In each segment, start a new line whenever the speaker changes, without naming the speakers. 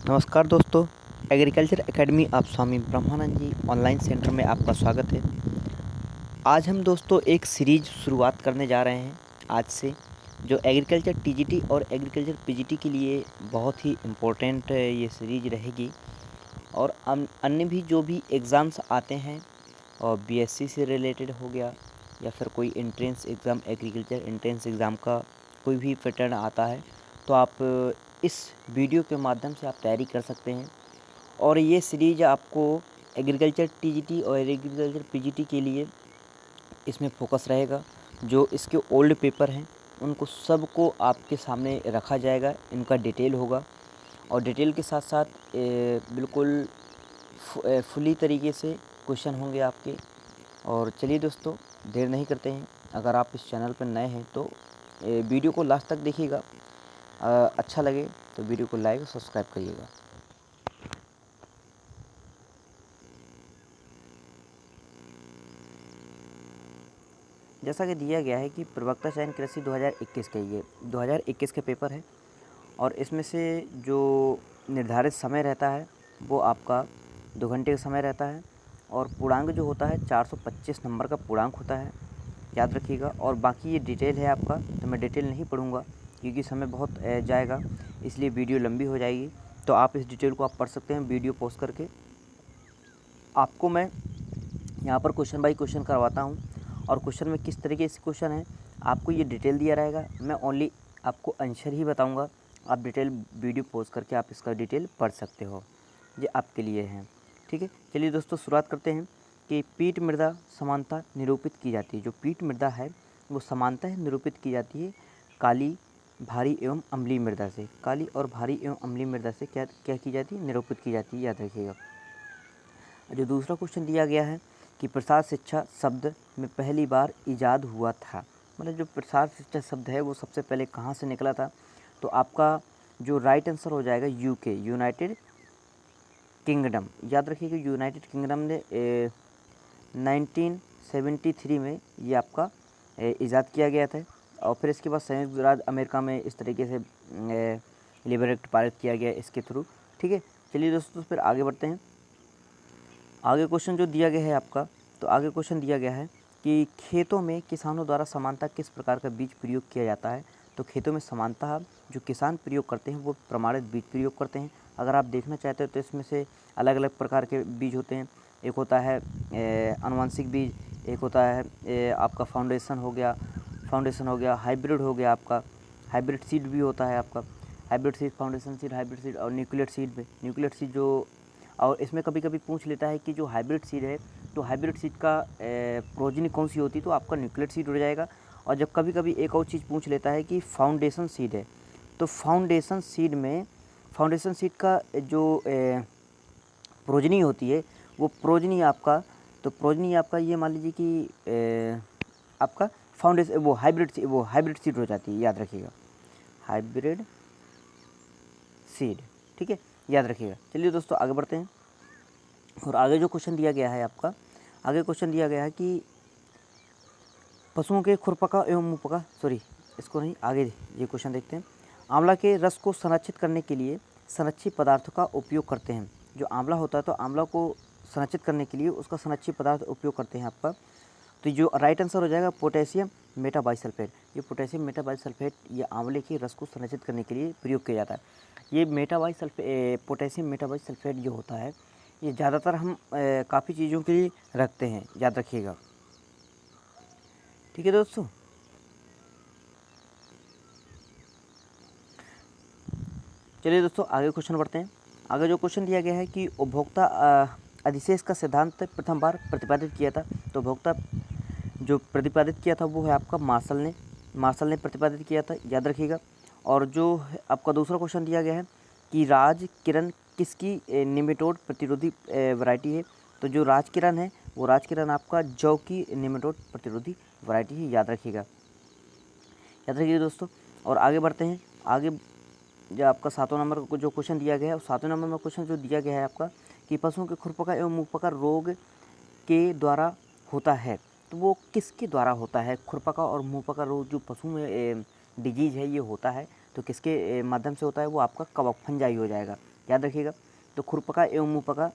नमस्कार दोस्तों, agriculture academy आप स्वामी ब्रह्मानंद जी ऑनलाइन सेंटर में आपका स्वागत है। आज हम दोस्तों एक सीरीज शुरुआत करने जा रहे हैं आज से, जो एग्रीकल्चर टीजीटी और एग्रीकल्चर पीजीटी के लिए बहुत ही इम्पोर्टेंट ये सीरीज रहेगी। और अन्य भी जो भी एग्ज़ाम्स आते हैं और बीएससी से रिलेटेड हो गया या फिर कोई entrance exam, agriculture entrance exam का कोई भी पैटर्न आता है, तो आप इस वीडियो के माध्यम से आप तैयारी कर सकते हैं। और ये सीरीज आपको एग्रीकल्चर टीजीटी और एग्रीकल्चर पीजीटी के लिए इसमें फोकस रहेगा। जो इसके ओल्ड पेपर हैं उनको सबको आपके सामने रखा जाएगा, इनका डिटेल होगा और डिटेल के साथ साथ बिल्कुल फुली तरीके से क्वेश्चन होंगे आपके। और चलिए दोस्तों, देर नहीं करते हैं। अगर आप इस चैनल पर नए हैं तो वीडियो को लास्ट तक देखिएगा। अच्छा लगे तो वीडियो को लाइक और सब्सक्राइब करिएगा। जैसा कि दिया गया है कि प्रवक्ता चयन कृषि 2021 के ये 2021 के पेपर है और इसमें से जो निर्धारित समय रहता है वो आपका 2 घंटे का समय रहता है और पूर्णांक जो होता है 425 नंबर का पूर्णांक होता है, याद रखिएगा। और बाकी ये डिटेल है आपका, तो मैं डिटेल नहीं पढ़ूँगा क्योंकि समय बहुत जाएगा, इसलिए वीडियो लंबी हो जाएगी। तो आप इस डिटेल को आप पढ़ सकते हैं वीडियो पॉज करके। आपको मैं यहाँ पर क्वेश्चन बाई क्वेश्चन करवाता हूँ और क्वेश्चन में किस तरीके से क्वेश्चन है आपको ये डिटेल दिया रहेगा। मैं ओनली आपको आंसर ही बताऊँगा, आप डिटेल वीडियो पॉज करके आप इसका डिटेल पढ़ सकते हो, ये आपके लिए है। ठीक है, चलिए दोस्तों शुरुआत करते हैं कि पीट मृदा समानता निरूपित की जाती है। जो पीट मृदा है वो समानता है निरूपित की जाती है काली, भारी एवं अम्लीय मृदा से। काली और भारी एवं अम्लीय मृदा से क्या क्या की जाती है, निरूपित की जाती है, याद रखिएगा। जो दूसरा क्वेश्चन दिया गया है कि प्रसार शिक्षा शब्द में पहली बार इजाद हुआ था, मतलब जो प्रसार शिक्षा शब्द है वो सबसे पहले कहाँ से निकला था, तो आपका जो राइट आंसर हो जाएगा यूके, यूनाइटेड किंगडम। याद रखिएगा, यूनाइटेड किंगडम ने 1973 में ये आपका इजाद किया गया था। और फिर इसके बाद संयुक्त राज्य अमेरिका में इस तरीके से लेबर एक्ट पारित किया गया इसके थ्रू। ठीक है, चलिए दोस्तों फिर आगे बढ़ते हैं। आगे क्वेश्चन जो दिया गया है आपका, तो आगे क्वेश्चन दिया गया है कि खेतों में किसानों द्वारा समानता किस प्रकार का बीज प्रयोग किया जाता है। तो खेतों में समानता जो किसान प्रयोग करते हैं वो प्रमाणित बीज प्रयोग करते हैं। अगर आप देखना चाहते हो तो इसमें से अलग अलग प्रकार के बीज होते हैं। एक होता है आनुवंशिक बीज, एक होता है आपका फाउंडेशन हो गया, हाइब्रिड हो गया आपका, हाइब्रिड सीड भी होता है आपका, hybrid seed, foundation seed, hybrid seed और न्यूक्लियर सीड में, न्यूक्लियर सीड जो, और इसमें कभी कभी पूछ लेता है कि जो हाइब्रिड सीड है तो हाइब्रिड सीड का प्रोजनी कौन सी होती है, तो आपका न्यूक्लियर सीड हो जाएगा। और जब कभी कभी एक और चीज़ पूछ लेता है कि फाउंडेशन सीड है, तो फाउंडेशन सीड में, फाउंडेशन सीड का जो प्रोजनी होती है वो प्रोजनी आपका, तो प्रोजनी आपका ये मान लीजिए कि आपका फाउंडेशन वो हाइब्रिड सीड हो जाती है, याद रखिएगा, हाइब्रिड सीड। ठीक है, याद रखिएगा। चलिए दोस्तों आगे बढ़ते हैं। और आगे जो क्वेश्चन दिया गया है आपका, आगे क्वेश्चन दिया गया है कि पशुओं के खुरपका एवं मुंहपका, सॉरी इसको नहीं, आगे ये क्वेश्चन देखते हैं। आंवला के रस को संरक्षित करने के लिए संरक्षित पदार्थों का उपयोग करते हैं। जो आंवला होता है तो आंवला को संरक्षित करने के लिए उसका संरक्षित पदार्थ उपयोग करते हैं आपका। तो जो राइट आंसर हो जाएगा पोटेशियम मेटाबाइसल्फेट। ये पोटेशियम मेटाबाइसल्फेट ये आंवले के रस को संरक्षित करने के लिए प्रयोग किया जाता है। ये पोटेशियम मेटाबाइसल्फेट जो होता है ये ज़्यादातर हम काफ़ी चीज़ों के लिए रखते हैं, याद रखिएगा। ठीक है दोस्तों, चलिए दोस्तों आगे क्वेश्चन बढ़ते हैं। आगे जो क्वेश्चन दिया गया है कि उपभोक्ता अधिशेष का सिद्धांत प्रथम बार प्रतिपादित किया था। तो उपभोक्ता जो प्रतिपादित किया था वो है आपका मार्शल ने प्रतिपादित किया था, याद रखिएगा। और जो आपका दूसरा क्वेश्चन दिया गया है कि राज किरण किसकी निमेटोड प्रतिरोधी वैरायटी है। तो जो राज किरण है वो राज किरण आपका जौ की निमेटोड प्रतिरोधी वैरायटी है, याद रखिएगा, याद रखिए दोस्तों। और आगे बढ़ते हैं। आगे जो आपका 7वें नंबर को जो क्वेश्चन दिया गया है, उस 7वें नंबर में क्वेश्चन जो दिया गया है आपका कि पशुओं के खुरपका एवं मुंहपका रोग के द्वारा होता है। तो वो किसके द्वारा होता है, खुरपका और मुंहपका रोग जो पशु में डिजीज़ है ये होता है, तो किसके माध्यम से होता है, वो आपका कवक फंजाई हो जाएगा। याद रखिएगा। तो खुरपका एवं मुंहपका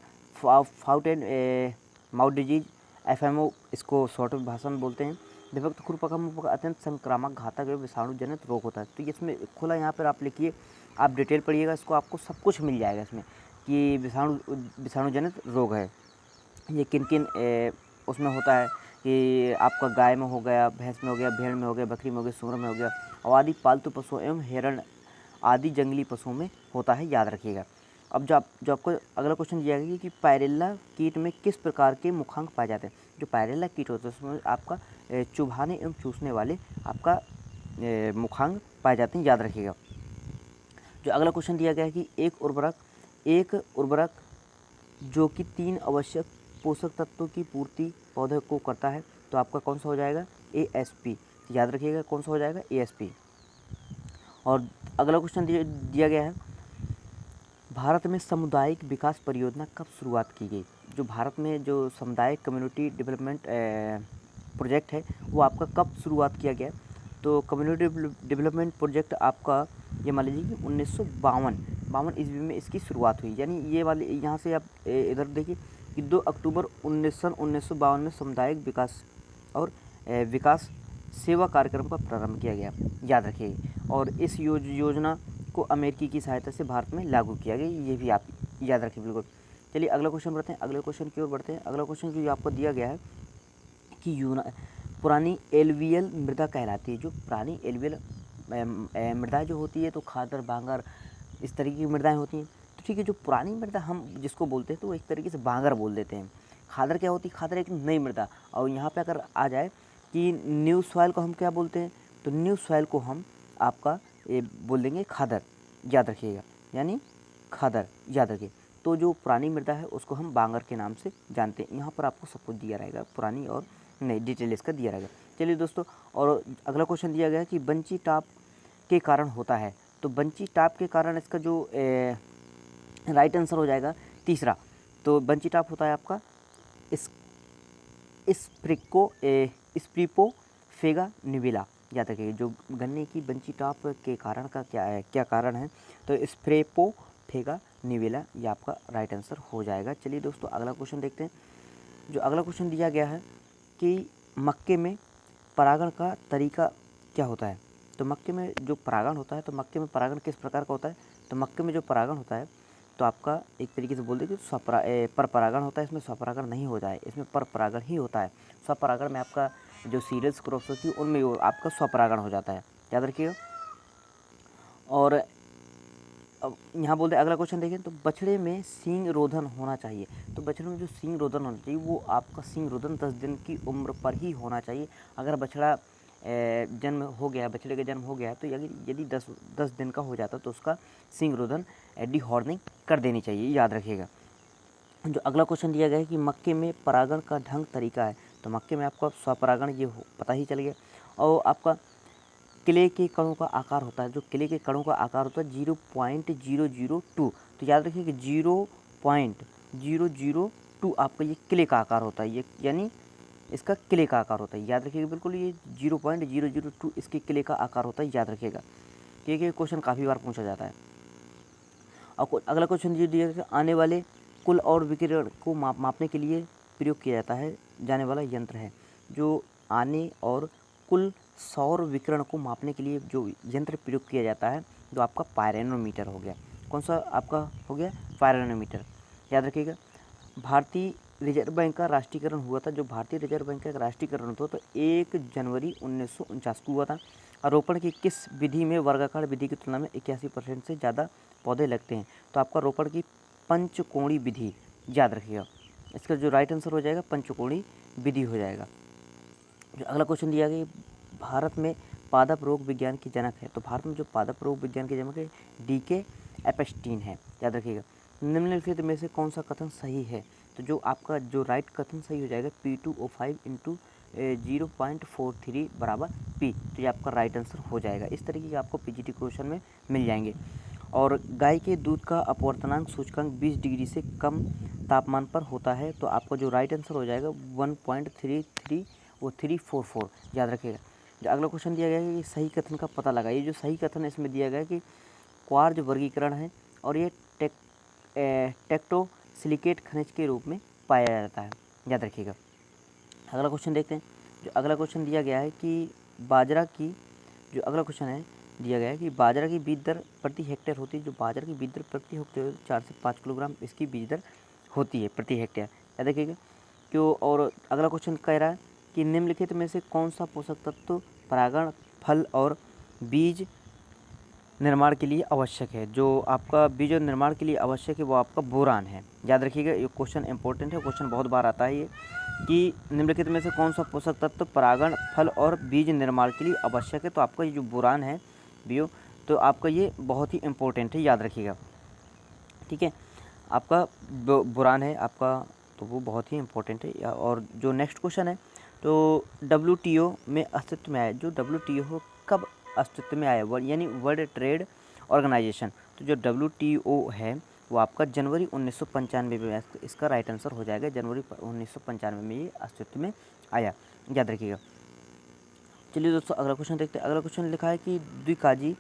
fought and mouth disease FMO इसको शॉर्ट भाषा में बोलते हैं। विभक्त खुरपका मुंहपका अत्यंत संक्रामक घातक एवं विषाणु जनित रोग होता है। तो इसमें खुला यहाँ पर आप लिखिए, आप डिटेल पढ़िएगा इसको, आपको सब कुछ मिल जाएगा इसमें कि विषाणु जनित रोग है। ये किन किन उसमें होता है कि आपका गाय में हो गया, भैंस में हो गया, भेड़ में हो गया, बकरी में हो गया, सूअर में हो गया और आदि पालतू पशुओं एवं हिरण आदि जंगली पशुओं में होता है, याद रखिएगा। अब जो आपको अगला क्वेश्चन दिया गया कि पायरेला कीट में किस प्रकार के मुखांक पाए जाते हैं। जो पायरेला कीट होता है उसमें आपका चुभाने एवं चूसने वाले आपका मुखांक पाए जाते हैं, याद रखिएगा। जो अगला क्वेश्चन दिया गया है कि एक उर्वरक जो कि 3 आवश्यक पोषक तत्वों की पूर्ति पौधे को करता है, तो आपका कौन सा हो जाएगा, ASP। याद रखिएगा कौन सा हो जाएगा, ASP। और अगला क्वेश्चन दिया गया है, भारत में सामुदायिक विकास परियोजना कब शुरुआत की गई। जो भारत में जो सामुदायिक कम्युनिटी डेवलपमेंट प्रोजेक्ट है वो आपका कब शुरुआत किया गया। तो कम्युनिटी डेवलपमेंट प्रोजेक्ट आपका ये मान लीजिए कि 1952 ईस्वी में इसकी शुरुआत हुई। यानी ये वाले यहाँ से आप इधर देखिए कि 2 अक्टूबर 1952 में सामुदायिक विकास और विकास सेवा कार्यक्रम का प्रारंभ किया गया, याद रखिए। और इस योजना को अमेरिकी की सहायता से भारत में लागू किया गया, ये भी आप याद रखिए बिल्कुल। चलिए अगला क्वेश्चन बढ़ते हैं, अगले क्वेश्चन की ओर बढ़ते हैं। अगला क्वेश्चन जो आपको दिया गया है कि पुरानी एलुवियल मृदा कहलाती है। जो पुरानी एलुवियल मृदा जो होती है तो खादर, बांगर इस तरीके की मृदाएँ होती हैं। तो ठीक है, जो पुरानी मृदा हम जिसको बोलते हैं तो वो एक तरीके से बांगर बोल देते हैं। खादर क्या होती है, खादर एक नई मृदा। और यहाँ पे अगर आ जाए कि न्यू सॉइल को हम क्या बोलते हैं, तो न्यू सॉइल को हम आपका ये बोल देंगे खादर, याद रखिएगा, यानी खादर, याद रखिए। तो जो पुरानी मृदा है उसको हम बांगर के नाम से जानते हैं। यहाँ पर आपको सब कुछ दिया रहेगा, पुरानी और नई डिटेल इसका दिया रहेगा। चलिए दोस्तों, और अगला क्वेश्चन दिया गया है कि बंची टाप के कारण होता है। तो बंची टाप के कारण इसका जो राइट आंसर हो जाएगा तीसरा। तो बंची टाप होता है आपका स्प्रिपोफेगा निविला, याद रखिए। जो गन्ने की बंची टाप के कारण का क्या कारण है, तो स्प्रिपोफेगा निविला, ये आपका राइट आंसर हो जाएगा। चलिए दोस्तों अगला क्वेश्चन देखते हैं। जो अगला क्वेश्चन दिया गया है कि मक्के में परागण का तरीका क्या होता है। तो मक्के में जो परागण होता है, तो मक्के में परागण किस प्रकार का होता है। तो मक्के में जो परागण होता है तो आपका एक तरीके से बोल दें कि पर परागण होता है। इसमें स्वपरागण नहीं होता है, इसमें पर परागण ही होता है। स्वपरागण में आपका जो सीरियल्स क्रॉप्स होती है उनमें आपका स्वपरागण हो जाता है, याद रखिएगा। और अब यहाँ बोलते हैं अगला क्वेश्चन देखें, तो बछड़े में सींग रोधन होना चाहिए। तो बछड़े में जो सींग रोधन होना चाहिए वो आपका सींग रोधन 10 दिन की उम्र पर ही होना चाहिए। अगर बछड़ा जन्म हो गया, बछड़े का जन्म हो गया, तो यदि 10 दिन का हो जाता तो उसका सींग रोधन डीहॉर्निंग कर देनी चाहिए, याद रखिएगा। जो अगला क्वेश्चन दिया गया है कि मक्के में परागण का ढंग तरीका है। तो मक्के में आपका स्वपरागण ये पता ही चल गया। और आपका किले के कणों का आकार होता है। जो किले के कणों का आकार होता है 0.002। तो याद रखिए कि 0.002 आपका ये किले का आकार होता है, ये यानी इसका किले का आकार होता है, याद रखिएगा बिल्कुल। ये 0.002 इसके किले का आकार होता है, याद रखिएगा, क्योंकि ये क्वेश्चन काफ़ी बार पूछा जाता है। और अगला क्वेश्चन ये दिया गया, आने वाले कुल और विकिरण को मापने के लिए प्रयोग किया जाने वाला यंत्र है। जो आने और कुल सौर विकिरण को मापने के लिए जो यंत्र प्रयोग किया जाता है तो आपका पायरोनोमीटर हो गया। कौन सा आपका हो गया, पायरोनोमीटर, याद रखिएगा। भारतीय रिजर्व बैंक का राष्ट्रीयकरण हुआ था। जो भारतीय रिजर्व बैंक का राष्ट्रीयकरण हुआ तो 1 जनवरी 1949 को हुआ था। रोपण की किस विधि में वर्गाकार विधि की तुलना में 81% से ज़्यादा पौधे लगते हैं। तो आपका रोपण की पंचकोणी विधि, याद रखिएगा। इसका जो राइट आंसर हो जाएगा पंचकोणी विधि हो जाएगा। जो अगला क्वेश्चन दिया गया, भारत में पादप रोग विज्ञान की जनक है। तो भारत में जो पादप रोग विज्ञान की जनक है DK एप्स्टीन है, याद रखिएगा। निम्नलिखित में से कौन सा कथन सही है। तो जो आपका जो राइट कथन सही हो जाएगा P2O5 × 0.43 बराबर P। तो ये आपका राइट आंसर हो जाएगा। इस तरीके के आपको PGT क्वेश्चन में मिल जाएंगे। और गाय के दूध का अपवर्तनांक सूचकांक 20 डिग्री से कम तापमान पर होता है। तो आपका जो राइट आंसर हो जाएगा 1.344, याद रखिएगा। जो अगला क्वेश्चन दिया गया है कि सही कथन का पता लगाइए। जो सही कथन इसमें दिया गया है कि क्वार्ज वर्गीकरण है और ये टेक्टोसिलिकेट खनिज के रूप में पाया जाता है, याद रखिएगा। अगला क्वेश्चन देखते हैं। जो अगला क्वेश्चन दिया गया है कि बाजरा की जो अगला क्वेश्चन है दिया गया है कि बाजरा की बीज दर प्रति हेक्टेयर होती है। जो बाजरा की बीज दर प्रति हेक्टेयर 4 से 5 किलोग्राम इसकी बीज दर होती है प्रति हेक्टेयर, याद रखिएगा क्यों। और अगला क्वेश्चन कह रहा है कि निम्नलिखित में से कौन सा पोषक तत्व परागण, फल और बीज निर्माण के लिए आवश्यक है। जो आपका बीज निर्माण के लिए आवश्यक है वो आपका बोरान है, याद रखिएगा। ये क्वेश्चन इंपॉर्टेंट है, क्वेश्चन बहुत बार आता है ये कि निम्नलिखित में से कौन सा पोषक तत्व परागण, फल और बीज निर्माण के लिए आवश्यक है। तो आपका ये जो बोरान है बियो, तो आपका ये बहुत ही इम्पोर्टेंट है, याद रखिएगा, ठीक है। आपका बोरान है आपका, तो वो बहुत ही इम्पोर्टेंट है। और जो नेक्स्ट क्वेश्चन है तो WTO में अस्तित्व में आया। जो WTO कब अस्तित्व में आया, यानी वर्ल्ड ट्रेड ऑर्गेनाइजेशन। तो जो WTO है वो आपका जनवरी 1995 में, इसका राइट आंसर हो जाएगा जनवरी 1995 में ये अस्तित्व में आया, याद रखिएगा। चलिए दोस्तों अगला क्वेश्चन देखते हैं। अगला क्वेश्चन लिखा है कि द्विकाजी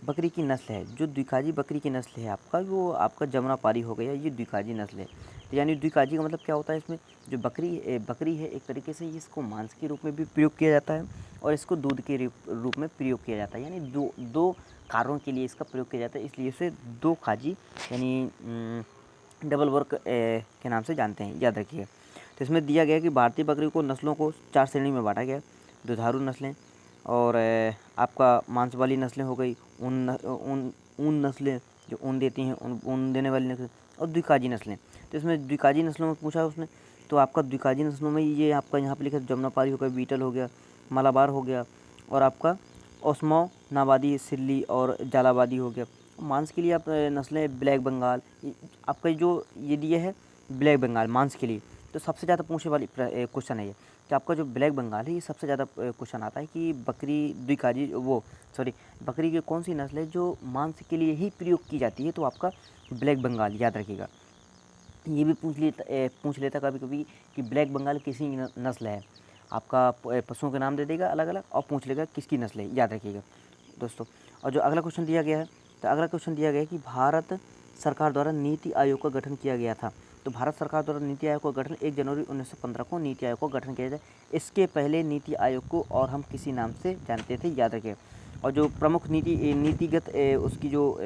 बकरी की नस्ल है। जो द्विकाजी बकरी की नस्ल है आपका, वो आपका जमुनापारी हो गया, ये द्विकाजी नस्ल है। तो यानी द्विकाजी का मतलब क्या होता है, इसमें जो बकरी है एक तरीके से इसको मांस के रूप में भी प्रयोग किया जाता है और इसको दूध के रूप में प्रयोग किया जाता है। यानी दो कार्यों के लिए इसका प्रयोग किया जाता है, इसलिए इसे दो काजी यानी डबल वर्क के नाम से जानते हैं, याद रखिए। तो इसमें दिया गया कि भारतीय बकरी को नस्लों को 4 श्रेणी में बांटा गया। दुधारू नस्लें और आपका मांस वाली नस्लें हो गई, ऊन नस्लें जो ऊन देती हैं, ऊन देने वाली नस्लें, और द्विकाजी नस्लें। तो इसमें द्विकाजी नस्लों में पूछा उसने, तो आपका द्विकाजी नस्लों में ये आपका यहाँ पे लिखा जमुनापारी हो गया, बीटल हो गया, मालाबार हो गया, और आपका ओस्माओ नाबादी, सिल्ली और जालाबादी हो गया। मांस के लिए आप नस्लें ब्लैक बंगाल, आपका जो ये दिया है ब्लैक बंगाल मांस के लिए। तो सबसे ज़्यादा पूछने वाली क्वेश्चन है ये कि आपका जो ब्लैक बंगाल है, ये सबसे ज़्यादा क्वेश्चन आता है कि बकरी द्विकाजी बकरी की कौन सी नस्ल है जो मांस के लिए ही प्रयोग की जाती है। तो आपका ब्लैक बंगाल, याद रखिएगा। ये भी पूछ लेता कभी कभी कि ब्लैक बंगाल किसी नस्ल है, आपका पशुओं के नाम दे देगा अलग अलग और पूछ लेगा किसकी नस्ल है, याद रखिएगा दोस्तों। और जो अगला क्वेश्चन दिया गया है, तो अगला क्वेश्चन दिया गया है कि भारत सरकार द्वारा नीति आयोग का गठन किया गया था। तो भारत सरकार द्वारा नीति आयोग का गठन 1 जनवरी 1915 को नीति आयोग का गठन किया जाए। इसके पहले नीति आयोग को और हम किसी नाम से जानते थे, याद रखिए। और जो प्रमुख नीतिगत उसकी जो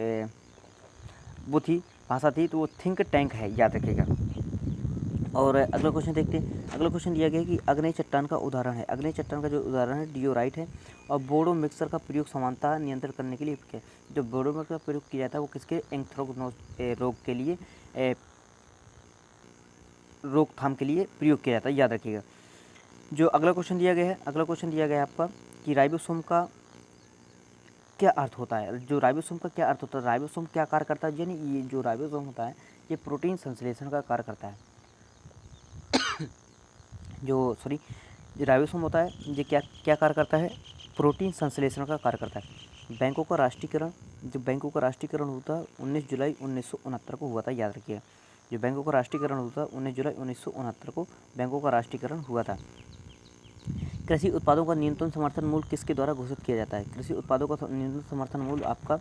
वो थी भाषा थी, तो वो थिंक टैंक है, याद रखिएगा। और अगला क्वेश्चन देखते हैं। अगला क्वेश्चन दिया गया है कि अग्नेय चट्टान का उदाहरण है। अग्नेय चट्टान का जो उदाहरण है डियोराइट है। और बोडो मिक्सर का प्रयोग समानता नियंत्रण करने के लिए किया। जो बोडो मिक्सर का प्रयोग किया जाता है वो किसके एंथ्रेक्नोज रोग के लिए रोकथाम के लिए प्रयोग किया जाता है, याद रखिएगा। जो अगला क्वेश्चन दिया गया है, अगला क्वेश्चन दिया गया है आपका कि राइबोसोम का क्या अर्थ होता है। जो राइबोसोम का क्या अर्थ होता है, राइबोसोम क्या कार्य करता है, यानी ये जो राइबोसोम होता है ये प्रोटीन संश्लेषण का कार्य करता है। जो राइबोसोम होता है ये क्या कार्य करता है, प्रोटीन संश्लेषण का कार्य करता है। बैंकों का राष्ट्रीयकरण, जो बैंकों का राष्ट्रीयकरण होता है 19 जुलाई 1969 को हुआ था, याद रखिए। जो बैंकों का राष्ट्रीयकरण होता है 19 जुलाई 1969 को बैंकों का राष्ट्रीयकरण हुआ था। कृषि उत्पादों का न्यूनतम समर्थन मूल्य किसके द्वारा घोषित किया जाता है। कृषि उत्पादों का न्यूनतम समर्थन मूल्य आपका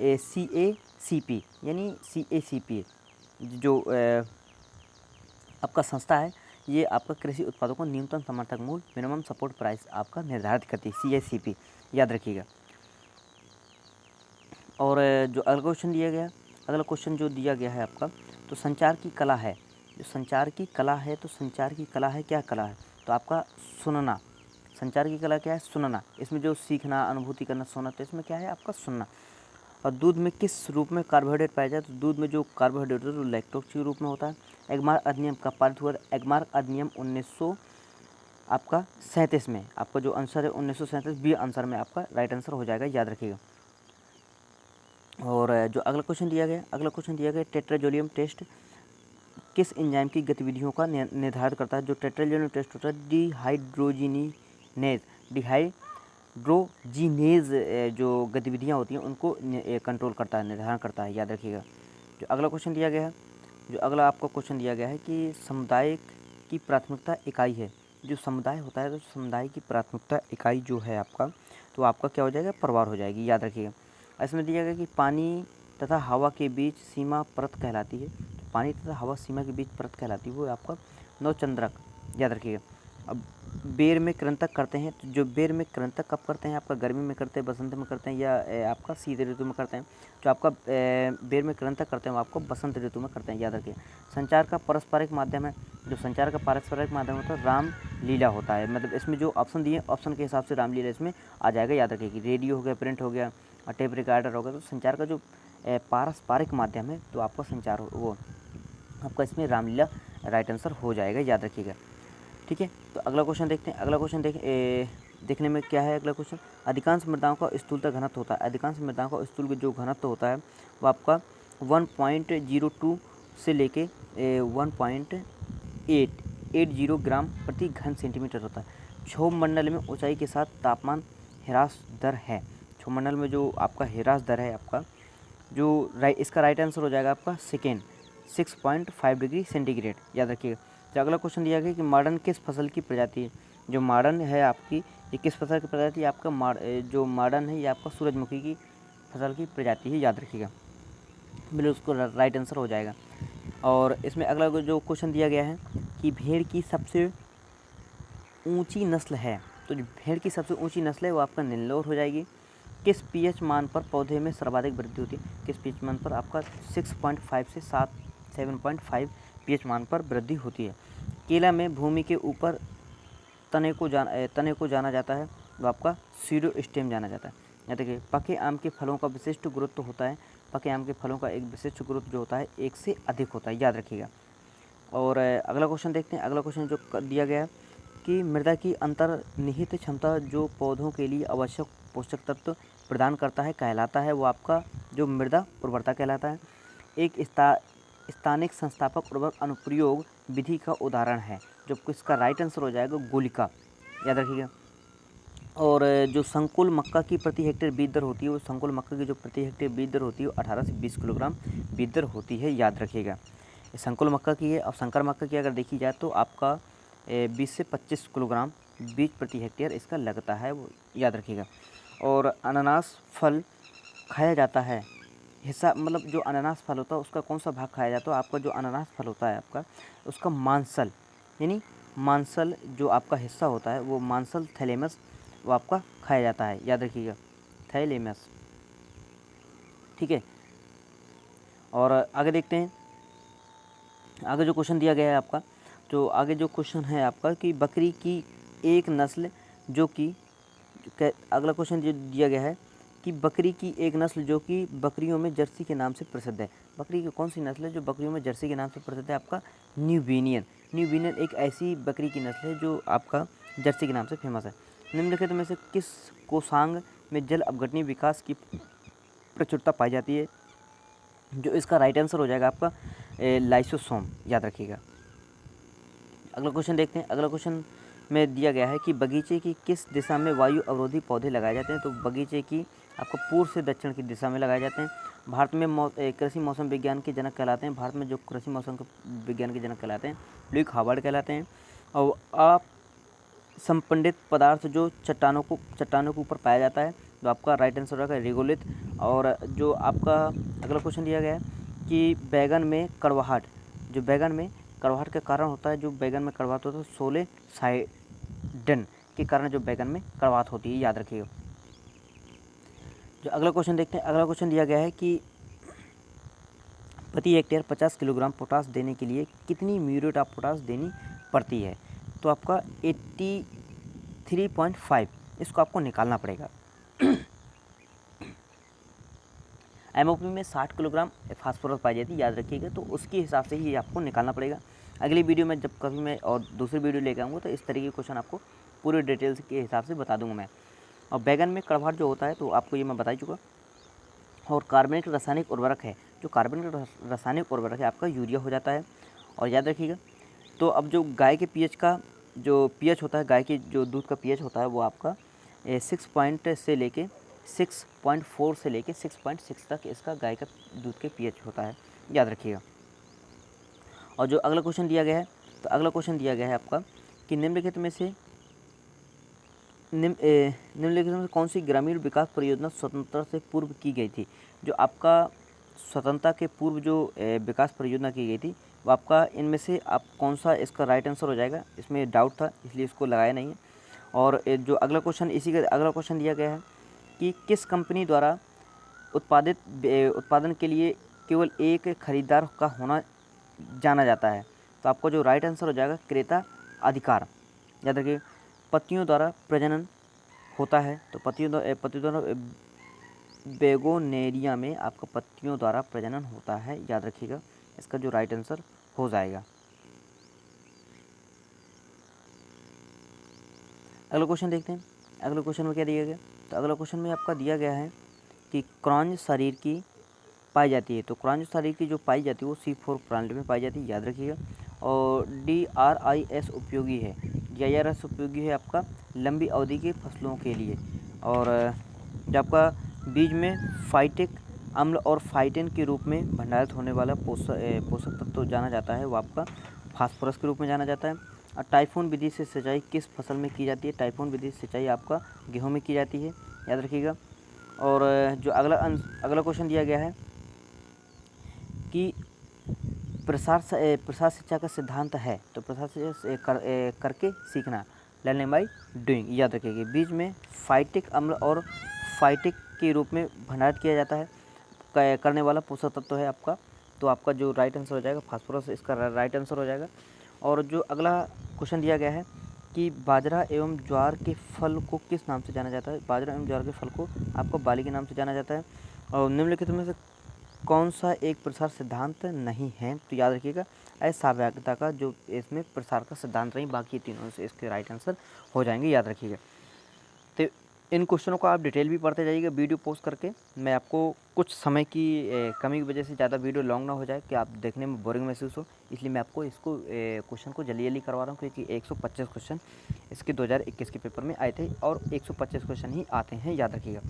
CACP यानी CACP जो आपका संस्था है, ये आपका कृषि उत्पादों को न्यूनतम समर्थन मूल्य मिनिमम सपोर्ट प्राइस आपका निर्धारित करती है, CACP, याद रखिएगा। और जो अगला क्वेश्चन दिया गया, अगला क्वेश्चन जो दिया गया है आपका, तो संचार की कला है। जो संचार की कला है, तो संचार की कला है, क्या कला है, तो आपका सुनना। संचार की कला क्या है, सुनना। इसमें जो सीखना, अनुभूति करना, सुनना, तो इसमें क्या है आपका सुनना। और दूध में किस रूप में कार्बोहाइड्रेट पाया जाए, तो दूध में जो कार्बोहाइड्रेट है वो लैक्टोज के रूप में होता है। एगमार्क अधिनियम का पारित हुआ, एगमार्क अधिनियम 1937 में। आपका जो आंसर है 1937 बी आंसर में आपका राइट आंसर हो जाएगा, याद रखिएगा। और जो अगला क्वेश्चन दिया गया, अगला क्वेश्चन दिया गया टेट्राजोलियम टेस्ट किस एंजाइम की गतिविधियों का निर्धारित करता है। जो टेट्राजोलियम टेस्ट होता है डिहाइड्रोजीनेज जो गतिविधियां होती हैं उनको कंट्रोल करता है, निर्धारण करता है, याद रखिएगा। जो अगला क्वेश्चन दिया गया है, जो अगला आपका क्वेश्चन दिया गया है कि समुदाय की प्राथमिकता इकाई है। जो समुदाय होता है, तो समुदाय की प्राथमिकता इकाई जो है आपका, तो आपका क्या हो जाएगा, परिवार हो जाएगी, याद रखिएगा। इसमें दिया गया कि पानी तथा हवा के बीच सीमा परत कहलाती है। पानी तथा हवा सीमा के बीच परत कहलाती है वो आपका नवचंद्रक, याद रखिएगा। अब बेर में कृंतक करते हैं, तो जो बेर में कृंतक कब करते हैं, आपका गर्मी में करते हैं, बसंत में करते हैं, या आपका शीत ऋतु में करते हैं। जो आपका बेर में कृंतक करते हैं वो आपको बसंत ऋतु में करते हैं, याद रखिए। संचार का पारस्परिक माध्यम है, जो संचार का पारस्परिक माध्यम होता है रामलीला होता है। मतलब इसमें जो ऑप्शन दिए ऑप्शन के हिसाब से रामलीला इसमें आ जाएगा, याद रखिए कि रेडियो हो गया, प्रिंट हो गया और टेप रिकॉर्डर हो गया। तो संचार का जो पारस्परिक माध्यम है तो आपका संचार वो आपका इसमें रामलीला राइट आंसर हो जाएगा, याद रखिएगा। ठीक है, तो अगला क्वेश्चन देखते हैं। अगला क्वेश्चन देखने में क्या है अगला क्वेश्चन। अधिकांश मृदाओं का स्थूलता घनत्व होता है। अधिकांश मृदाओं का स्थूल जो घनत्व होता है वो आपका 1.02 से लेके 1.880 ग्राम प्रति घन सेंटीमीटर होता है। क्षोभ मंडल में ऊंचाई के साथ तापमान ह्रास दर है। क्षोभ मंडल में जो आपका ह्रास दर है आपका जो इसका राइट आंसर हो जाएगा आपका सेकेंड 6.5 डिग्री सेंटीग्रेड, याद रखिएगा। तो अगला क्वेश्चन दिया गया कि माड़न किस फसल की प्रजाति है। जो माड़न है आपकी ये किस फसल की प्रजाति है, आपका जो माड़न है ये आपका सूरजमुखी की फसल की प्रजाति है, याद रखिएगा। बिल्कुल उसको राइट आंसर हो जाएगा। और इसमें अगला जो क्वेश्चन दिया गया है कि भेड़ की सबसे ऊंची नस्ल है, तो जो भेड़ की सबसे ऊंची नस्ल है वो आपका नेल्लोर हो जाएगी। किस पीएच मान पर पौधे में सर्वाधिक वृद्धि होती है। किस पीएच मान पर आपका 6.5 से 7.5 पीएच मान पर वृद्धि होती है। केला में भूमि के ऊपर तने को जाना जाता है वो आपका सीडो स्टेम जाना जाता है। या देखिए पके आम के फलों का विशिष्ट गुरुत्व होता है। पके आम के फलों का एक विशिष्ट गुरुत्व जो होता है 1 से अधिक होता है, याद रखिएगा। और अगला क्वेश्चन देखते हैं। अगला क्वेश्चन जो दिया गया है कि मृदा की अंतर्निहित क्षमता जो पौधों के लिए आवश्यक पोषक तत्व प्रदान करता है कहलाता है वो आपका जो मृदा उर्वरता कहलाता है। एक स्थानिक संस्थापक उर्वरक अनुप्रयोग विधि का उदाहरण है, जो इसका राइट आंसर हो जाएगा गोलिका, याद रखिएगा। और जो संकुल मक्का की प्रति हेक्टेयर बीज दर होती है वो संकुल मक्का की जो प्रति हेक्टेयर बीज दर होती है वो 18 से 20 किलोग्राम बीज दर होती है, याद रखिएगा। संकुल मक्का की है। और संकर मक्का की अगर देखी जाए तो आपका 20 से 25 किलोग्राम बीज प्रति हेक्टेयर इसका लगता है, वो याद रखिएगा। और अनानास फल खाया जाता है हिस्सा, मतलब जो अनानास फल होता है उसका कौन सा भाग खाया जाता है, आपका जो अनानास फल होता है आपका उसका मांसल, यानी मांसल जो आपका हिस्सा होता है वो मांसल थैलेमस वो आपका खाया जाता है, याद रखिएगा, थैलेमस। ठीक है, और आगे देखते हैं। आगे जो क्वेश्चन दिया गया है आपका, जो आगे जो क्वेश्चन है आपका कि बकरी की एक नस्ल जो कि अगला क्वेश्चन जो दिया गया है कि बकरी की एक नस्ल जो कि बकरियों में जर्सी के नाम से प्रसिद्ध है। बकरी की कौन सी नस्ल है जो बकरियों में जर्सी के नाम से प्रसिद्ध है, आपका न्यूबिनियन। न्यूबिनियन एक ऐसी बकरी की नस्ल है जो आपका जर्सी के नाम से फेमस है। निम्नलिखित में से किस कोषांग में जल अपघटनीय विकास की प्रचुरता पाई जाती है, जो इसका राइट आंसर हो जाएगा आपका लाइसोसोम, याद रखिएगा। अगला क्वेश्चन देखते हैं। अगला क्वेश्चन में दिया गया है कि बगीचे की किस दिशा में वायु अवरोधी पौधे लगाए जाते हैं, तो बगीचे की आपको पूर्व से दक्षिण की दिशा में लगाए जाते हैं। भारत में कृषि मौसम विज्ञान के जनक कहलाते हैं। भारत में जो कृषि मौसम विज्ञान के जनक कहलाते हैं ल्यूक हावर्ड कहलाते हैं। और आप संपंडित पदार्थ जो चट्टानों के ऊपर पाया जाता है तो आपका राइट आंसर होगा रेगोलित। और जो आपका अगला क्वेश्चन दिया गया है कि बैगन में कड़वाहट, जो बैगन में कड़वाहट का कारण होता है, जो बैगन में कड़वाहट होता है सोले साइडन के कारण जो बैगन में कड़वाहट होती है, याद रखिएगा। जो अगला क्वेश्चन देखते हैं। अगला क्वेश्चन दिया गया है कि प्रति हेक्टेयर 50 किलोग्राम पोटास देने के लिए कितनी म्यूरेट ऑफ पोटास देनी पड़ती है, तो आपका 83.5 इसको आपको निकालना पड़ेगा। एमओपी में 60 किलोग्राम फास्फोरस पाई जाती है, याद रखिएगा, तो उसके हिसाब से ही आपको निकालना पड़ेगा। अगली वीडियो में जब कभी मैं और दूसरी वीडियो लेकर आऊँगा तो इस तरीके के क्वेश्चन आपको पूरे डिटेल्स के हिसाब से बता दूंगा मैं। और बैगन में कड़वाहट जो होता है तो आपको ये मैं बता चुका। और कार्बनिक रासायनिक उर्वरक है, जो कार्बनिक रासायनिक उर्वरक है आपका यूरिया हो जाता है, और याद रखिएगा। तो अब जो गाय के पीएच का जो पीएच होता है, गाय के जो दूध का पीएच होता है वो आपका 6.4 से लेके 6.6 तक इसका गाय का दूध के पीएच होता है, याद रखिएगा। और जो अगला क्वेश्चन दिया गया है, तो अगला क्वेश्चन दिया गया है आपका कि निम्नलिखित में से कौन सी ग्रामीण विकास परियोजना स्वतंत्रता से पूर्व की गई थी। जो आपका स्वतंत्रता के पूर्व जो विकास परियोजना की गई थी वो आपका इनमें से आप कौन सा इसका राइट आंसर हो जाएगा, इसमें डाउट था इसलिए इसको लगाया नहीं है। और जो अगला क्वेश्चन इसी का अगला क्वेश्चन दिया गया है कि किस कंपनी द्वारा उत्पादन के लिए केवल एक खरीदार का होना जाना जाता है। तो आपका जो राइट आंसर हो जाएगा क्रेता अधिकार। याद रखिए, पत्तियों द्वारा प्रजनन होता है, तो पत्तियों द्वारा बेगोनेरिया में आपका पत्तियों द्वारा प्रजनन होता है, याद रखिएगा, इसका जो राइट आंसर हो जाएगा। अगला क्वेश्चन देखते हैं, अगले क्वेश्चन में क्या दिया गया। तो अगला क्वेश्चन में आपका दिया गया है कि क्रॉन्ज शरीर की पाई जाती है। तो क्रॉन्ज शरीर की जो पाई जाती है वो C4 प्रणाली में पाई जाती है, याद रखिएगा। और DRIS उपयोगी है, DRIS उपयोगी है आपका लंबी अवधि की फसलों के लिए। और जो आपका बीज में फाइटिक अम्ल और फाइटिन के रूप में भंडारित होने वाला पोषक तत्व जाना जाता है, वो आपका फास्फोरस के रूप में जाना जाता है। और टाइफून विधि से सिंचाई किस फसल में की जाती है। टाइफून विधि से सिंचाई आपका गेहूं में की जाती है, याद रखिएगा। और जो अगला क्वेश्चन दिया गया है कि प्रसार शिक्षा का सिद्धांत है। तो प्रसार शिक्षा करके सीखना, लर्निंग बाय डूइंग, याद रखिएगा। बीज में फाइटिक अम्ल और फाइटिक के रूप में भंडारित किया जाता है करने वाला पोषक तत्व है आपका। तो आपका जो राइट आंसर हो जाएगा फास्फोरस, इसका राइट आंसर हो जाएगा। और जो अगला क्वेश्चन दिया गया है कि बाजरा एवं ज्वार के फल को किस नाम से जाना जाता है। बाजरा एवं ज्वार के फल को आपको बाली के नाम से जाना जाता है। और निम्नलिखित में से कौन सा एक प्रसार सिद्धांत नहीं है। तो याद रखिएगा असहभागिता का जो इसमें प्रसार का सिद्धांत नहीं, बाकी तीनों से इसके राइट आंसर हो जाएंगे, याद रखिएगा। तो इन क्वेश्चनों को आप डिटेल भी पढ़ते जाइएगा वीडियो पोस्ट करके। मैं आपको कुछ समय की कमी की वजह से ज़्यादा वीडियो लॉन्ग ना हो जाए कि आप देखने में बोरिंग महसूस हो, इसलिए मैं आपको इसको क्वेश्चन को जल्दी जल्दी करवा रहा हूँ, क्योंकि 125 क्वेश्चन इसके 2021 के पेपर में आए थे और 125 क्वेश्चन ही आते हैं, याद रखिएगा।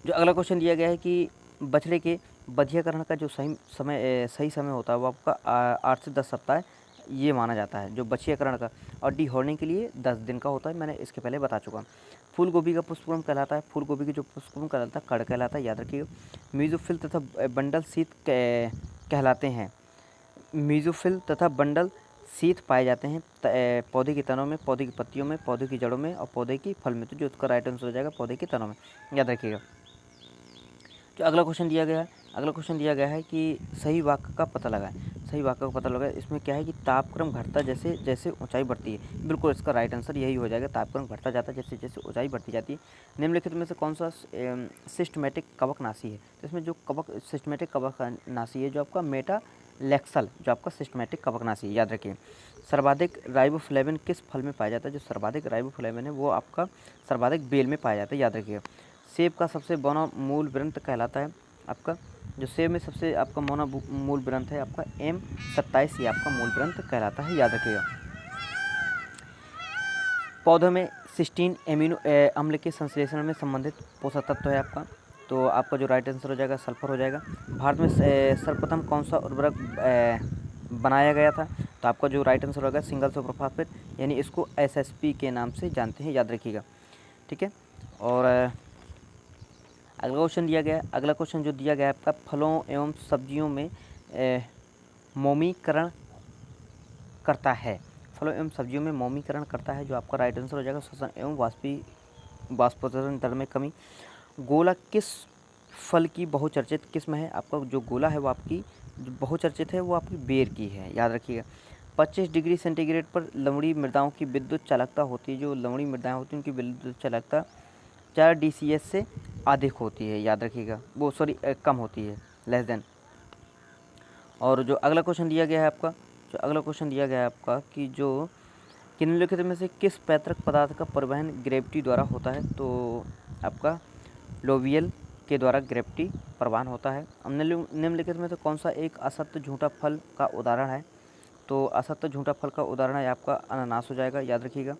जो अगला क्वेश्चन दिया गया है कि बछड़े के बधियाकरण का जो सही समय होता है वो आपका 8 से 10 सप्ताह ये माना जाता है, जो बछियाकरण का। और डीहॉर्निंग के लिए 10 दिन का होता है, मैंने इसके पहले बता चुका हूँ। फूल गोभी का पुष्पक्रम कहलाता है, फूल गोभी की जो पुष्पक्रम कहलाता है कड़ कहलाता है, याद रखिएगा। मीजोफिल तथा बंडल शीत कहलाते हैं। मीजोफिल तथा बंडल शीत पाए जाते हैं पौधे की तनों में, पौधे की पत्तियों में, पौधे की जड़ों में और पौधे की फल में। तो जो उसका राइट आंसर हो जाएगा पौधे की तनों में, याद रखिएगा। जो अगला क्वेश्चन दिया गया है, अगला क्वेश्चन दिया गया है कि सही वाक्य का पता लगाएं। सही वाक्य का पता लगाएं, इसमें क्या है कि तापक्रम घटता जैसे जैसे ऊंचाई बढ़ती है। बिल्कुल इसका राइट आंसर यही हो जाएगा, तापक्रम घटता जाता है जैसे जैसे ऊंचाई बढ़ती जाती है। निम्नलिखित में से कौन सा सिस्टमेटिक कवकनाशी है। तो इसमें जो सिस्टमेटिक कवकनाशी है जो आपका मेटालेक्सल, जो आपका सिस्टमेटिक कवकनाशी है, याद रखिए। सर्वाधिक राइबोफ्लेविन किस फल में पाया जाता है। जो सर्वाधिक राइबोफ्लेविन है वो आपका सर्वाधिक बेल में पाया जाता है, याद रखिएगा। सेब का सबसे बड़ा मूल ग्रंथ कहलाता है आपका, जो सेब में सबसे आपका मोना मूल ग्रंथ है आपका M27, ये आपका मूल ग्रंथ कहलाता है, याद रखिएगा। पौधों में सिस्टीन एमिनो अम्ल के संश्लेषण में संबंधित पोषक तत्व है आपका। तो आपका जो राइट आंसर हो जाएगा सल्फर हो जाएगा। भारत में सर्वप्रथम कौन सा उर्वरक बनाया गया था। तो आपका जो राइट आंसर होगा सिंगल सुपर फास्फेट, यानी इसको SSP के नाम से जानते हैं, याद रखिएगा, ठीक है। और अगला क्वेश्चन दिया गया, अगला क्वेश्चन जो दिया गया है आपका फलों एवं सब्जियों में मोमीकरण करता है। फलों एवं सब्जियों में मोमीकरण करता है, जो आपका राइट आंसर हो जाएगा श्वसन एवं वाष्पोत्सर्जन दर में कमी। गोला किस फल की बहुचर्चित किस्म है। आपका जो गोला है वो आपकी जो बहुचर्चित है वो आपकी बेर की है, याद रखिएगा। 25 डिग्री सेंटीग्रेड पर लवणीय मृदाओं की विद्युत चालकता होती है। जो लवणीय मृदाएँ होती हैं उनकी विद्युत चालकता 4 DCS से अधिक होती है, याद रखिएगा, वो कम होती है, लेस देन। और जो अगला क्वेश्चन दिया गया है आपका, जो अगला क्वेश्चन दिया गया है आपका कि जो निम्नलिखित में से किस पैतृक पदार्थ का परिवहन ग्रेविटी द्वारा होता है। तो आपका लोबियल के द्वारा ग्रेविटी परिवहन होता है। निम्नलिखित में से कौन सा एक असत्य झूठा फल का उदाहरण है। तो असत्य झूठा फल का उदाहरण है आपका अनानास हो जाएगा, याद रखिएगा।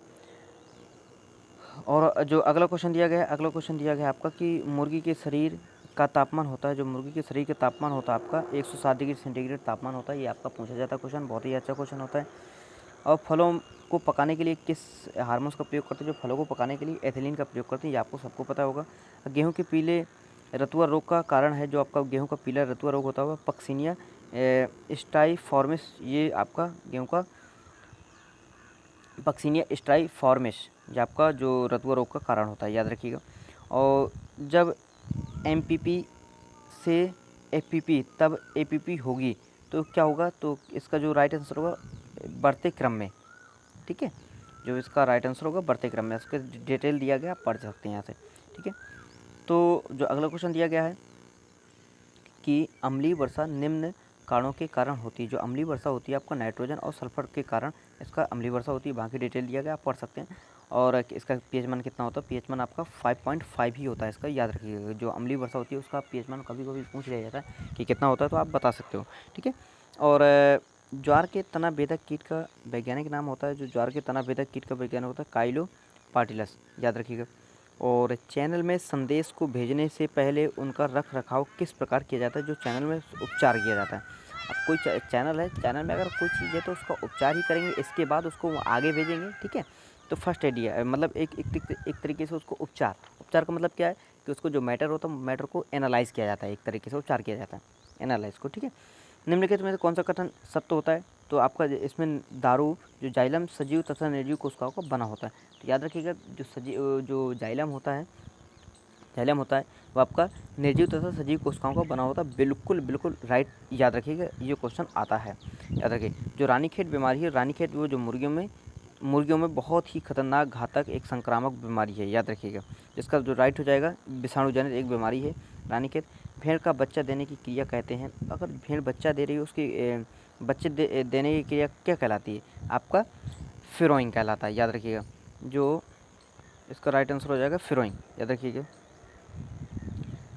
और जो अगला क्वेश्चन दिया गया है, अगला क्वेश्चन दिया गया है आपका कि मुर्गी के शरीर का तापमान होता है। जो मुर्गी के शरीर का तापमान होता है आपका 107 डिग्री सेंटीग्रेड तापमान होता है, ये आपका पूछा जाता है क्वेश्चन, बहुत ही अच्छा क्वेश्चन होता है। और फलों को पकाने के लिए किस हार्मोन्स का प्रयोग करते हैं। जो फलों को पकाने के लिए एथिलीन का प्रयोग करते हैं, ये आपको सबको पता होगा। गेहूँ के पीले रतुआ रोग का कारण है जो आपका गेहूं का पीला रतुआ रोग होता है पक्सिनिया स्टाइफॉर्मिस, ये आपका गेहूं का पक्सिनिया स्टाइफॉर्मिस जो आपका जो रतुआ रोग का कारण होता है, याद रखिएगा। और जब एमपीपी से एपीपी तब एपीपी होगी तो क्या होगा, तो इसका जो राइट आंसर होगा बढ़ते क्रम में, ठीक है, जो इसका राइट आंसर होगा बढ़ते क्रम में, इसके डिटेल दिया गया, आप पढ़ सकते हैं यहाँ से, ठीक है। तो जो अगला क्वेश्चन दिया गया है कि अम्लीय वर्षा निम्न कारणों के कारण होती है। जो अम्लीय वर्षा होती है आपका नाइट्रोजन और सल्फर के कारण इसका अम्लीय वर्षा होती है, बाकी डिटेल दिया गया, आप पढ़ सकते हैं। और इसका पीएच मान कितना होता है, पीएच मान आपका 5.5 ही होता है इसका, याद रखिएगा। जो अम्लीय वर्षा होती है उसका पीएच मान कभी कभी पूछ लिया जाता है कि कितना होता है, तो आप बता सकते हो, ठीक है। और ज्वार के तना भेदक कीट का वैज्ञानिक नाम होता है, जो ज्वार के तना भेदक कीट का वैज्ञानिक होता है काइलोपाटिलस, याद रखिएगा। और चैनल में संदेश को भेजने से पहले उनका रख रखाव किस प्रकार किया जाता है, जो चैनल में उपचार किया जाता है। अब कोई चैनल है, चैनल में अगर कोई चीज़ है तो उसका उपचार ही करेंगे, इसके बाद उसको आगे भेजेंगे, ठीक है। तो फर्स्ट एड मतलब एक तरीके से उसको उपचार का मतलब क्या है कि उसको जो मैटर होता है मैटर को एनालाइज किया जाता है, एक तरीके से उपचार किया जाता है एनालाइज को, ठीक है। निम्नलिखित में से कौन सा कथन सत्य होता है, तो आपका इसमें दारू जो जाइलम सजीव तथा निर्जीव कोशिकाओं का बना होता है, तो याद रखिएगा जो जाइलम होता है वो आपका निर्जीव तथा सजीव कोशिकाओं का बना होता है, बिल्कुल राइट, याद रखिएगा, ये क्वेश्चन आता है, याद रखिए। जो रानीखेत बीमारी है, रानीखेत वो जो मुर्गियों में बहुत ही खतरनाक घातक एक संक्रामक बीमारी है, याद रखिएगा। जिसका जो राइट हो जाएगा विषाणु जनित एक बीमारी है रानीखेत। भेड़ का बच्चा देने की क्रिया कहते हैं, अगर भेड़ बच्चा दे रही है उसकी बच्चे देने की क्रिया क्या कहलाती है, आपका फिरोइंग कहलाता है, याद रखिएगा। जो इसका राइट आंसर हो जाएगा फिरोइंग, याद रखिएगा।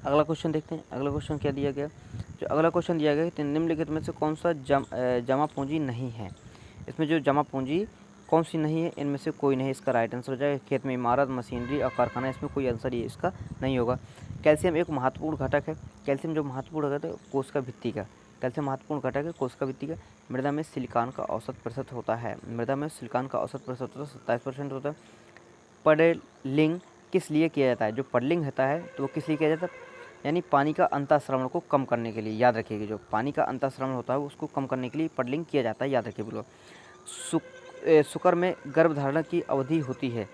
अगला क्वेश्चन देखते हैं, अगला क्वेश्चन क्या दिया गया। जो अगला क्वेश्चन दिया गया कि निम्नलिखित में से कौन सा जमा पूंजी नहीं है। इसमें जो जमा पूंजी कौन सी नहीं है, इनमें से कोई नहीं, इसका राइट आंसर हो जाएगा खेत में इमारत, मशीनरी और कारखाना, इसमें कोई आंसर ये इसका नहीं होगा। कैल्शियम एक महत्वपूर्ण घटक है, कैल्शियम जो महत्वपूर्ण घटक है कोशिका भित्ति का, कैल्शियम महत्वपूर्ण घटक है कोशिका भित्ति का। मृदा में सिलिकॉन का औसत प्रतिशत होता है, मृदा में सिलिकॉन का औसत प्रतिशत होता है 27% होता है। पडलिंग किस लिए किया जाता है, जो पडलिंग होता है तो वो किस लिए किया जाता है, यानी पानी का अंतःस्रवण को कम करने के लिए, याद रखिएगा। जो पानी का अंतःस्रवण होता है उसको कम करने के लिए पडलिंग किया जाता है, याद रखिए बिल्कुल। सुकर में गर्भधारण की अवधि होती है,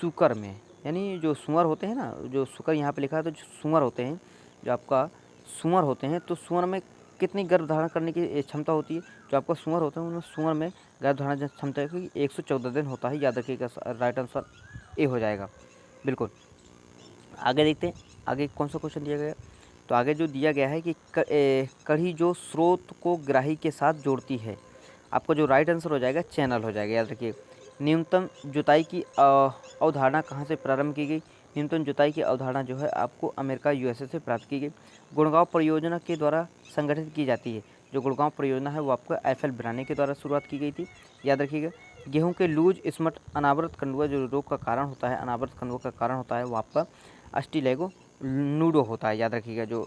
सुकर में यानी जो सुअर होते हैं ना, जो सुकर यहाँ पे लिखा है, तो जो सुअर होते हैं, जो आपका सुअर होते हैं, तो सुअर में कितनी गर्भधारण करने की क्षमता होती है, जो आपका सुअर होता है उनमें सुअर में गर्भधारण क्षमता की 114 दिन होता है, याद रखिएगा। राइट आंसर ए हो जाएगा, बिल्कुल। आगे देखते हैं, आगे कौन सा क्वेश्चन दिया गया। तो आगे जो दिया गया है कि कड़ी जो स्रोत को ग्राही के साथ जोड़ती है, आपका जो राइट आंसर हो जाएगा चैनल हो जाएगा, याद रखिए। न्यूनतम जुताई की अवधारणा कहाँ से प्रारंभ की गई, न्यूनतम जुताई की अवधारणा जो है आपको अमेरिका यूएसए से प्राप्त की गई। गुड़गांव परियोजना के द्वारा संगठित की जाती है, जो गुड़गांव परियोजना है वो आपको एफएल बिराने के द्वारा शुरुआत की गई थी, याद रखिएगा। गेहूं के लूज स्मट अनावृत कंडुआ जो रोग का कारण होता है, अनावृत कंडुआ का कारण होता है वो आपका अस्टिलेगो नूडो होता है, याद रखिएगा। जो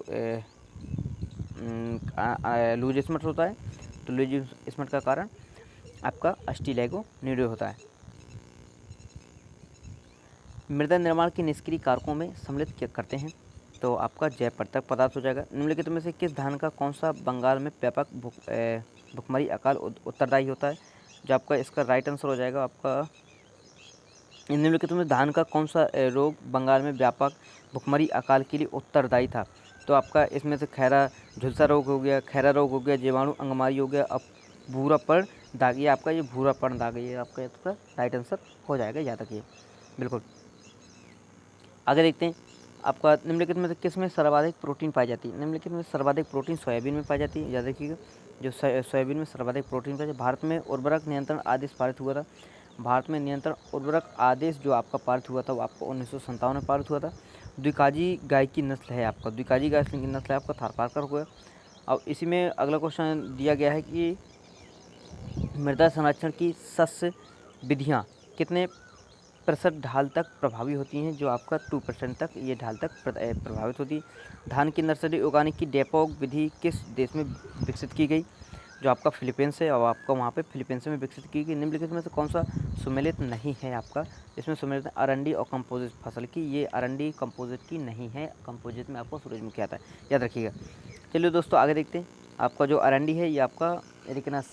लूज स्मट होता है तो लूज स्मट का कारण आपका अस्टिलेगो नूडो होता है। मृदा निर्माण के निष्क्रिय कारकों में सम्मिलित क्या करते हैं, तो आपका जैव प्रत्यक पदार्थ हो जाएगा। निम्नलिखित में से किस धान का कौन सा बंगाल में व्यापक भुखमरी अकाल उत्तरदायी होता है, जो आपका इसका राइट आंसर हो जाएगा आपका निम्नलिखित में धान का कौन सा रोग बंगाल में व्यापक भुखमरी अकाल के लिए उत्तरदायी था, तो आपका इसमें से खैरा झुलसा रोग हो गया, खैरा रोग हो गया, जीवाणु अंगमारी हो गया, अब भूरापन दाग, ये आपका ये भूरापन दाग, ये आपका इसका राइट आंसर हो जाएगा, याद रखिए बिल्कुल। आगे देखते हैं, आपका निम्नलिखित में से किस में सर्वाधिक प्रोटीन पाई जाती है, निम्नलिखित में सर्वाधिक प्रोटीन सोयाबीन में पाई जाती है, याद रखिएगा। जो सोयाबीन में सर्वाधिक प्रोटीन पाई जाती है। भारत में उर्वरक नियंत्रण आदेश पारित हुआ था, भारत में नियंत्रण उर्वरक आदेश जो आपका पारित हुआ था वो आपको 1957 में पारित हुआ था। द्विकाजी गाय की नस्ल है आपका, द्विकाजी गाय की नस्ल है आपका थारपारकर हुआ। अब इसी में अगला क्वेश्चन दिया गया है कि मृदा संरक्षण की शस्य विधियाँ कितने प्रतिशत ढाल तक प्रभावी होती हैं, जो आपका 2% तक ये ढाल तक प्रभावित होती है। धान की नर्सरी उगाने की डेपोक विधि किस देश में विकसित की गई, जो आपका फिलीपींस है और आपका वहाँ पे फिलीपींस में विकसित की गई। निम्नलिखित में से कौन सा सुमेलित नहीं है आपका? इसमें सुमेलित अरंडी और कंपोजिट फसल की, ये अरंडी कंपोजिट की नहीं है। कंपोजिट में आपको सूरजमुखी आता है, याद रखिएगा। चलिए दोस्तों आगे देखते हैं। आपका जो अरंडी है ये आपका एरिकनस,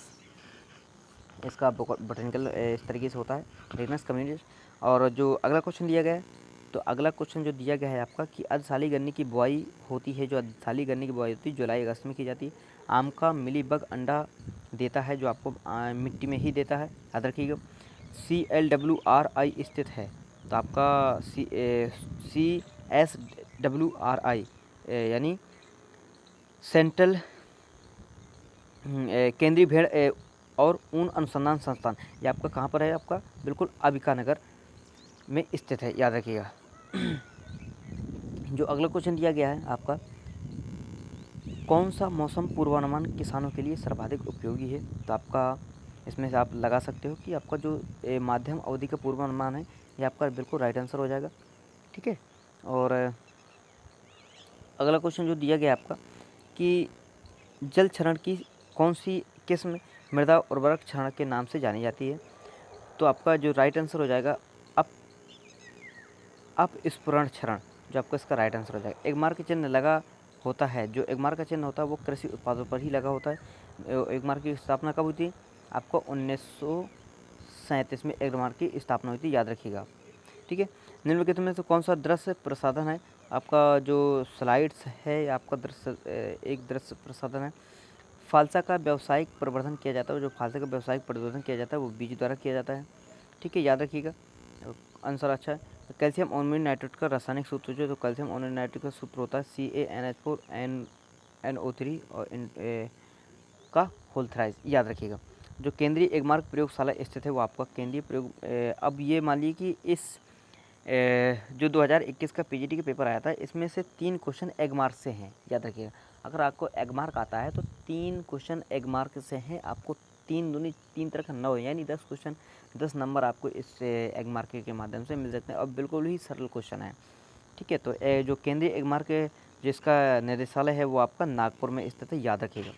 इसका बोटेनिकल इस तरीके से होता है, एरिकनस कम्युनिस। और जो अगला क्वेश्चन दिया गया है, तो अगला क्वेश्चन जो दिया गया है आपका कि अर्धसाली गन्ने की बुआई होती है, जो अर्धसाली गन्ने की बुआई होती है जुलाई अगस्त में की जाती है। आम का मिलीबग अंडा देता है, जो आपको मिट्टी में ही देता है, याद रखिएगा। CLWRI स्थित है, तो आपका CSWRI यानी सेंट्रल केंद्रीय भेड़ और ऊन अनुसंधान संस्थान, ये आपका कहाँ पर है? आपका बिल्कुल अंबिका नगर में स्थित है, याद रखिएगा। जो अगला क्वेश्चन दिया गया है आपका, कौन सा मौसम पूर्वानुमान किसानों के लिए सर्वाधिक उपयोगी है? तो आपका इसमें से आप लगा सकते हो कि आपका जो माध्यम अवधि का पूर्वानुमान है, ये आपका बिल्कुल राइट आंसर हो जाएगा, ठीक है। और अगला क्वेश्चन जो दिया गया आपका कि जल क्षरण की कौन सी किस्म मृदा उर्वरक क्षरण के नाम से जानी जाती है? तो आपका जो राइट आंसर हो जाएगा अपस्फुरण क्षरण, जो आपका इसका राइट आंसर हो जाएगा। एगमार का चिन्ह लगा होता है, जो एगमार का चिन्ह होता है वो कृषि उत्पादों पर ही लगा होता है। एगमार की स्थापना कब हुई थी? आपको 1937 में एगमार की स्थापना हुई थी, याद रखिएगा, ठीक है। निम्नलिखित में से कौन सा दृश्य प्रसाधन है? आपका जो स्लाइड्स है आपका एक दृश्य प्रसाधन है। फालसा का व्यावसायिक प्रवर्धन किया जाता है, जो फालसा का व्यावसायिक प्रवर्धन किया जाता है वो बीज द्वारा किया जाता है, ठीक है, याद रखिएगा। आंसर अच्छा है। तो कैल्शियम अमोनियम नाइट्रेट का रासायनिक सूत्र जो, तो कैल्शियम अमोनियम नाइट्रेट का सूत्र होता है CaNH4NO3 और का होल थ्राइस, याद रखिएगा। जो केंद्रीय एगमार्क प्रयोगशाला स्थित है वो आपका केंद्रीय प्रयोग अब ये मान लीजिए कि इस जो 2021 का PGT का पेपर आया था, इसमें से 3 क्वेश्चन एगमार्क से हैं, याद रखिएगा। अगर आपको एगमार्क आता है तो 3 क्वेश्चन एगमार्क से हैं, आपको 3 दूनी 3 तरह का 9 यानी 10 क्वेश्चन 10 नंबर आपको इस एगमार्क के माध्यम से मिल सकते हैं, और बिल्कुल ही सरल क्वेश्चन है, ठीक है। तो जो केंद्रीय एगमार्क जिसका निदेशालय है वो आपका नागपुर में स्थित है, याद रखिएगा।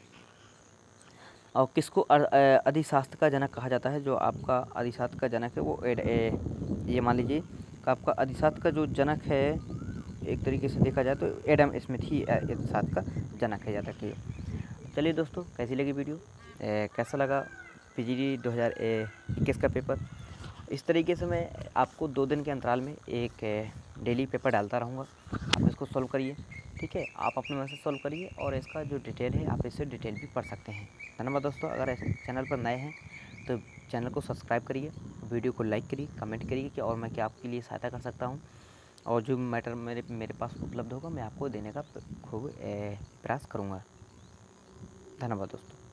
और किसको अधिशास्त्र का जनक कहा जाता है? जो आपका अधिशास्त्र का जनक है वो ये मान लीजिए कि आपका अधिशास्त्र का जो जनक है, एक तरीके से देखा जाए तो एडम स्मिथ ही अधिशास्त्र का जनक है, याद रखिए। चलिए दोस्तों, कैसी लगी वीडियो, कैसा लगा PGT 2021 का पेपर? इस तरीके से मैं आपको 2 दिन के अंतराल में एक डेली पेपर डालता रहूँगा, आप इसको सॉल्व करिए, ठीक है। आप अपने मन से सॉल्व करिए और इसका जो डिटेल है आप इससे डिटेल भी पढ़ सकते हैं। धन्यवाद दोस्तों। अगर ऐसे चैनल पर नए हैं तो चैनल को सब्सक्राइब करिए, वीडियो को लाइक करिए, कमेंट करिए कि और मैं क्या आपके लिए सहायता कर सकता हूँ, और जो मैटर मेरे पास उपलब्ध होगा मैं आपको देने का खूब प्रयास करूँगा। धन्यवाद दोस्तों।